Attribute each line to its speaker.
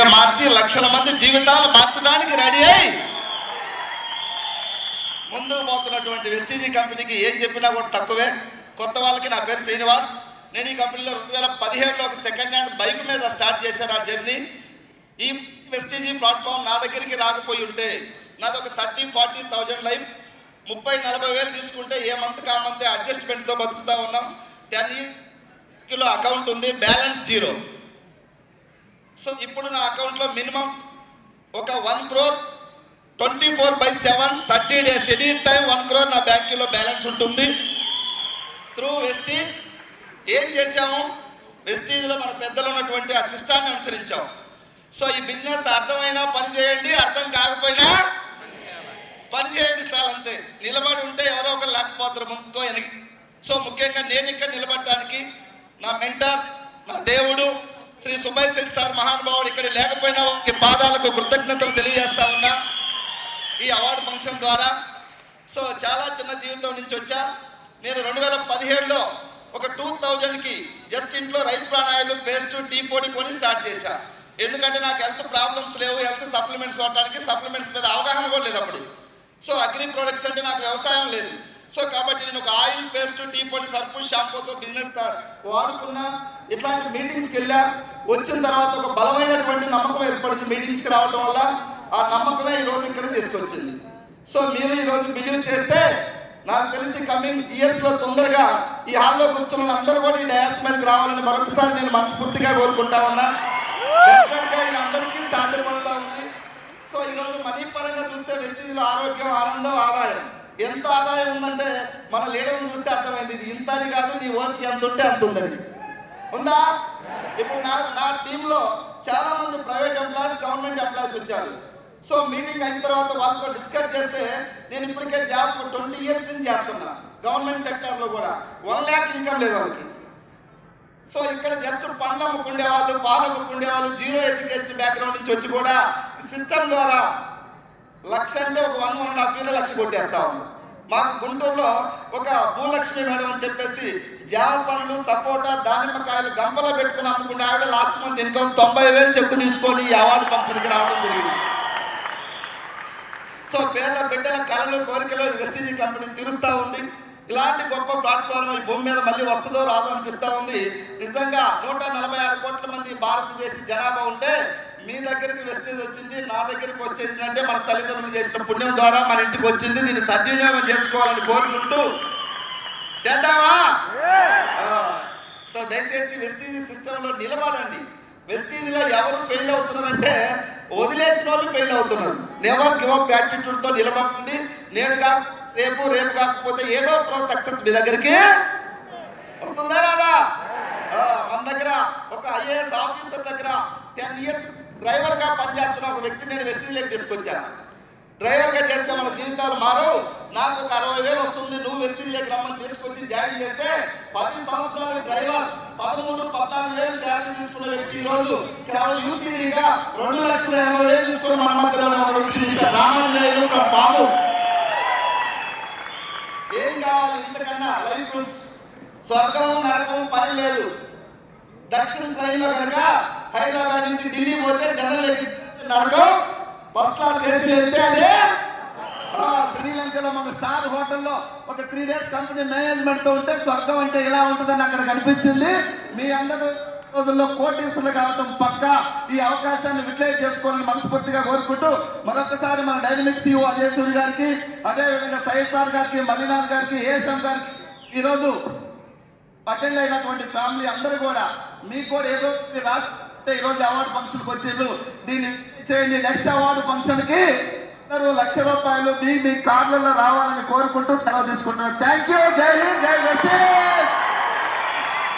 Speaker 1: వెస్టీజ్గా మార్చి లక్షల మంది జీవితాలు మార్చడానికి రెడీ అయి ముందుకు పోతున్నటువంటి వెస్టీజీ కంపెనీకి ఏం చెప్పినా కూడా తక్కువే. కొత్త వాళ్ళకి నా పేరు శ్రీనివాస్. నేను ఈ కంపెనీలో 2017లో ఒక సెకండ్ హ్యాండ్ బైక్ మీద స్టార్ట్ చేశాను ఆ జర్నీ. ఈ వెస్టీజీ ప్లాట్ఫామ్ నా దగ్గరికి రాకపోయి ఉంటే నాది ఒక 30-40,000 లైఫ్. 30-40 వేలు తీసుకుంటే ఏ మంత్కి ఆ మంత్ అడ్జస్ట్మెంట్తో బతుకుతా ఉన్నాం. 10 కిలో అకౌంట్ ఉంది, బ్యాలెన్స్ 0. సో ఇప్పుడు నా అకౌంట్లో మినిమం ఒక 1 crore 24/7 30 days any time 1 crore నా బ్యాంకులో బ్యాలెన్స్ ఉంటుంది. త్రూ వెస్టీజ్ ఏం చేసాము, వెస్టీజ్లో మన పెద్దలు ఉన్నటువంటి ఆ సిస్టాన్ని అనుసరించాము. సో ఈ బిజినెస్ అర్థమైనా పని చేయండి, అర్థం కాకపోయినా పని చేయండి సార్, అంతే. నిలబడి ఉంటే ఎవరో ఒకరు లేకపోతారు ముందుకో వెనక్కి. సో ముఖ్యంగా నేను ఇక్కడ నిలబడటానికి నా మెంటర్, నా దేవుడు శ్రీ సుబ్బయ్య శెట్టి సార్ మహానుభావుడు ఇక్కడ లేకపోయినా పాదాలకు కృతజ్ఞతలు తెలియజేస్తా ఉన్నా ఈ అవార్డు ఫంక్షన్ ద్వారా. సో చాలా చిన్న జీవితం నుంచి వచ్చా. నేను 2017లో ఒక 2000కి జస్ట్ ఇంట్లో rice bran oil, paste, tea పొడి కొని స్టార్ట్ చేశా. ఎందుకంటే నాకు హెల్త్ ప్రాబ్లమ్స్ లేవు, హెల్త్ సప్లిమెంట్స్ వాడటానికి సప్లిమెంట్స్ మీద అవగాహన కూడా లేదు అప్పుడు. సో అగ్రి ప్రొడక్ట్స్ అంటే నాకు వ్యవసాయం లేదు. సో కాబట్టి నేను ఒక ఆయిల్, పేస్ట్, టీ పొడి, సర్పు, షాంపూతో బిజినెస్ వాడుకున్నా. ఇట్లాంటి మీటింగ్స్కి వెళ్ళా. వచ్చిన తర్వాత ఒక బలమైనటువంటి నమ్మకం ఏర్పడింది మీటింగ్స్కి రావడం వల్ల. ఆ నమ్మకమే ఈరోజు ఇక్కడ తీసుకొచ్చింది. సో మీరు ఈరోజు బిలీవ్ చేస్తే నాకు తెలిసి కమింగ్ ఇయర్స్లో తొందరగా ఈ హాల్లో కూర్చున్న అందరూ కూడా ఈ డయాస్ మీదకి రావాలని మరొకసారి నేను మనస్ఫూర్తిగా కోరుకుంటా ఉన్నా. డెఫినెట్గా ఇది అందరికీ సాధ్యపడుతూ ఉంది. సో ఈరోజు మనీ పరంగా చూస్తే వెస్టీజ్లో ఆరోగ్యం, ఆనందం, ఆదాయం. ఎంత ఆదాయం ఉందంటే మన లీడర్ని చూస్తే అర్థమైంది. ఇది ఇంత అని కాదు, నీ ఓటుకి ఎంత ఉంటే అంత ఉందని ఉందా. ఇప్పుడు నా టీంలో చాలా మంది ప్రైవేట్ ఎంప్లాయీస్, గవర్నమెంట్ ఎంప్లాయీస్ వచ్చారు. సో మీటింగ్ అయిన తర్వాత వాళ్ళతో డిస్కస్ చేస్తే నేను ఇప్పటికే జాబ్ 20 years నుంచి చేస్తున్నా గవర్నమెంట్ సెక్టర్లో కూడా. 1 lakh ఇన్కమ్ లేదు వాళ్ళకి. సో ఇక్కడ జస్ట్ పండ్లు అమ్ముకుండే వాళ్ళు, పాలు అమ్ముకుండే వాళ్ళు, 0 ఎడ్యుకేషన్ బ్యాక్గ్రౌండ్ నుంచి వచ్చి కూడా సిస్టమ్ ద్వారా లక్ష అంటే ఒక 1.5 లక్ష కొట్టేస్తా ఉంది. మాకు గుంటూరులో ఒక భూలక్ష్మి మేడం అని చెప్పేసి జామ పండ్లు, సపోటా, దానిమ్మకాయలు గంపలో పెట్టుకుని అమ్ముకుంటే ఆవిడ లాస్ట్ మంత్ ఇన్కమ్ 90,000 చెప్పు తీసుకొని ఈ అవార్డు ఫంక్షన్కి రావడం జరిగింది. సో పేద బిడ్డల కళలు, కోరికలు వెస్టీజీ కంపెనీ తీరుస్తూ ఉంది. ఇలాంటి గొప్ప ప్లాట్ఫామ్ ఈ భూమి మీద మళ్ళీ వస్తుందో రాదో అనిపిస్తూ ఉంది. నిజంగా 146 కోట్ల మంది భారతదేశ జనాభా ఉంటే మీ దగ్గరికి వెస్టీజ్ వచ్చింది, నా దగ్గరికి వచ్చేసింది అంటే మన తల్లిదండ్రులు చేసిన పుణ్యం ద్వారా మన ఇంటికి వచ్చింది. దీన్ని సద్వినియోగం చేసుకోవాలని కోరుకుంటూ చేద్దామా? సో దయచేసి వెస్టీజ్ సిస్టంలో నిలబడండి. వెస్టీజ్లో ఎవరు ఫెయిల్ అవుతున్నారంటే వదిలేసిన వాళ్ళు ఫెయిల్ అవుతున్నారు. నెవర్ గివ్ అప్ యాటిట్యూడ్తో నిలబడండి. రేపు కాకపోతే ఏదో ఒక సక్సెస్ మీ దగ్గరికి వస్తుందా రాదా? మన దగ్గర ఒక IAS ఆఫీసర్ దగ్గర 10 years డ్రైవర్గా పనిచేస్తున్న ఒక వ్యక్తిని నేను వెస్టీజ్లోకి తీసుకొచ్చాను. డ్రైవర్గా చేస్తే మన జీవితాలు మారు. నాకు ఒక 60,000 వస్తుంది, నువ్వు వెస్టీజ్లోకి రమ్మని తీసుకొచ్చి జాయిన్ చేస్తే 10 సంవత్సరాల డ్రైవర్ 13-14,000 శాలరీ తీసుకున్న వ్యక్తి ఈరోజు కేవలం యూసీడీగా 2,80,000 తీసుకుని మన మధ్యలో రామాంజనేయులు బాబు. ఏం కావాలి ఇంతకన్నా? Life rules. స్వర్గం నరకం పని లేదు. దక్షిణ ట్రైన్లో కనుక హైదరాబాద్ నుంచి ఢిల్లీ పోతే జనరల్ నరకం, ఫస్ట్ క్లాస్ ఏసీ వెళ్తే అదే. శ్రీలంకలో మన స్టార్ హోటల్లో ఒక 3 days కంపెనీ మేనేజ్మెంట్తో ఉంటే స్వర్గం అంటే ఇలా ఉంటుందని అక్కడ కనిపించింది. మీ అందరూ రోజుల్లో కోటీసులు కావటం పక్క. ఈ అవకాశాన్ని యూటిలైజ్ చేసుకోవాలని మనస్ఫూర్తిగా కోరుకుంటూ మరొకసారి మన డైనమిక్ CEO అజయ్ సూరి గారికి, అదేవిధంగా సైసార్ గారికి, మల్లినాథ్ గారికి, ఏఎస్ఎం గారికి, ఈరోజు అటెండ్ అయినటువంటి ఫ్యామిలీ అందరూ కూడా మీకు కూడా ఏదో రాస్తే ఈరోజు అవార్డు ఫంక్షన్కి వచ్చేది దీన్ని చేయండి. నెక్స్ట్ అవార్డు ఫంక్షన్కి అందరూ ₹1,00,000 మీ కార్లలో రావాలని కోరుకుంటూ సెలవు తీసుకుంటున్నారు. Thank you. జై హింద్, జై వెస్టీజ్.